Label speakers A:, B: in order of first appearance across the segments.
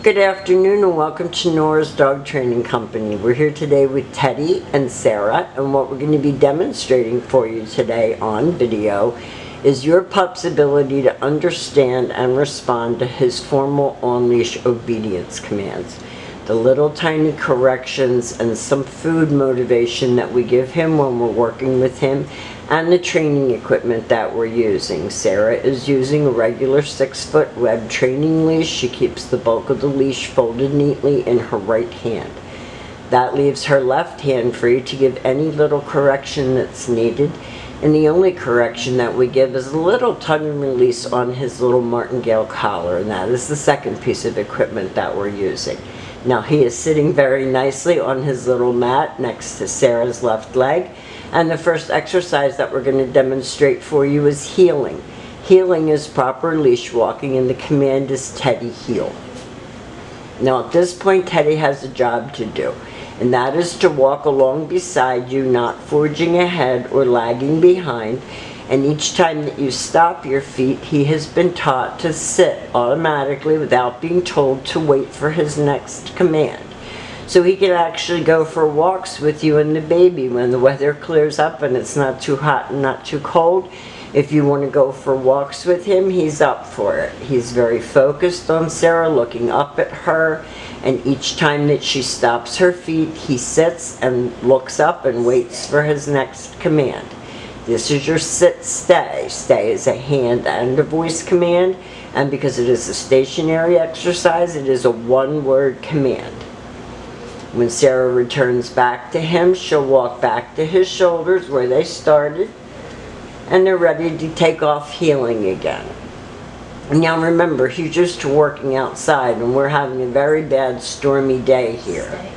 A: Good afternoon and welcome to Nora's Dog Training Company. We're here today with Teddy and Sarah, and what we're going to be demonstrating for you today on video is your pup's ability to understand and respond to his formal on-leash obedience commands. The little tiny corrections and some food motivation that we give him when we're working with him, and the training equipment that we're using. Sarah is using a regular 6-foot web training leash. She keeps the bulk of the leash folded neatly in her right hand. That leaves her left hand free to give any little correction that's needed, and the only correction that we give is a little tug and release on his little martingale collar, and that is the second piece of equipment that we're using. Now he is sitting very nicely on his little mat next to Sarah's left leg. And the first exercise that we're going to demonstrate for you is heeling. Heeling is proper leash walking, and the command is Teddy heel. Now at this point, Teddy has a job to do, and that is to walk along beside you, not forging ahead or lagging behind. And each time that you stop your feet, he has been taught to sit automatically without being told to wait for his next command. So he can actually go for walks with you and the baby when the weather clears up and it's not too hot and not too cold. If you want to go for walks with him, he's up for it. He's very focused on Sarah, looking up at her, and each time that she stops her feet, he sits and looks up and waits for his next command. This is your sit, stay. Stay is a hand and a voice command, and because it is a stationary exercise, it is a one-word command. When Sarah returns back to him, she'll walk back to his shoulders where they started, and they're ready to take off heeling again. Now remember, he's just working outside, and we're having a very bad stormy day here.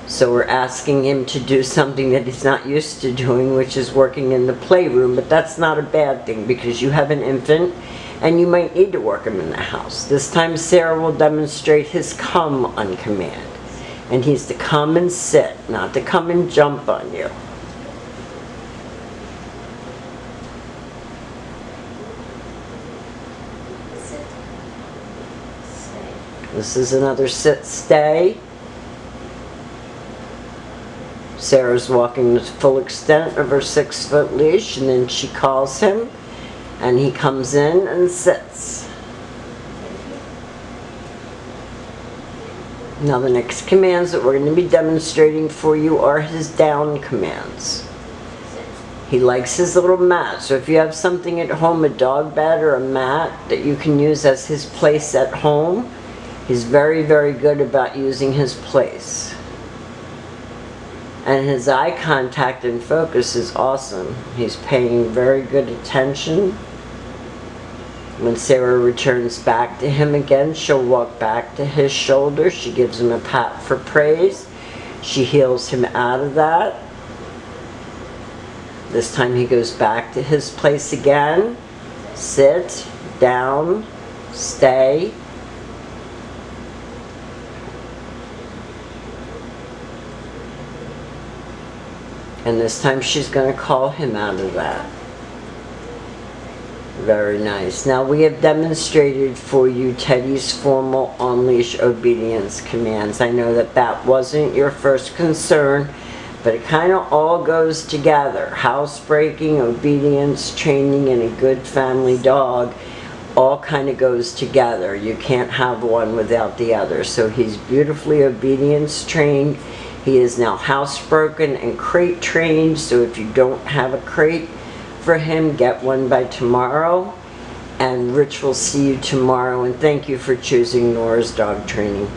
A: So we're asking him to do something that he's not used to doing, which is working in the playroom, but that's not a bad thing because you have an infant and you might need to work him in the house. This time Sarah will demonstrate his come on command. And he's to come and sit, not to come and jump on you.
B: Sit, stay.
A: This is another sit, stay. Sarah's walking the full extent of her 6-foot leash, and then she calls him, and he comes in and sits. Now the next commands that we're going to be demonstrating for you are his down commands. He likes his little mat, so if you have something at home, a dog bed or a mat that you can use as his place at home, he's very, very good about using his place. And his eye contact and focus is awesome. He's paying very good attention. When Sarah returns back to him again, she'll walk back to his shoulder. She gives him a pat for praise. She heels him out of that. This time he goes back to his place again. Sit, down, stay. And this time she's going to call him out of that. Very nice. Now we have demonstrated for you Teddy's formal on-leash obedience commands. I know that that wasn't your first concern, but it kind of all goes together. Housebreaking, obedience, training, and a good family dog all kind of goes together. You can't have one without the other. So he's beautifully obedience trained. He is now housebroken and crate trained, so if you don't have a crate for him, get one by tomorrow. And Rich will see you tomorrow, and thank you for choosing Nora's Dog Training.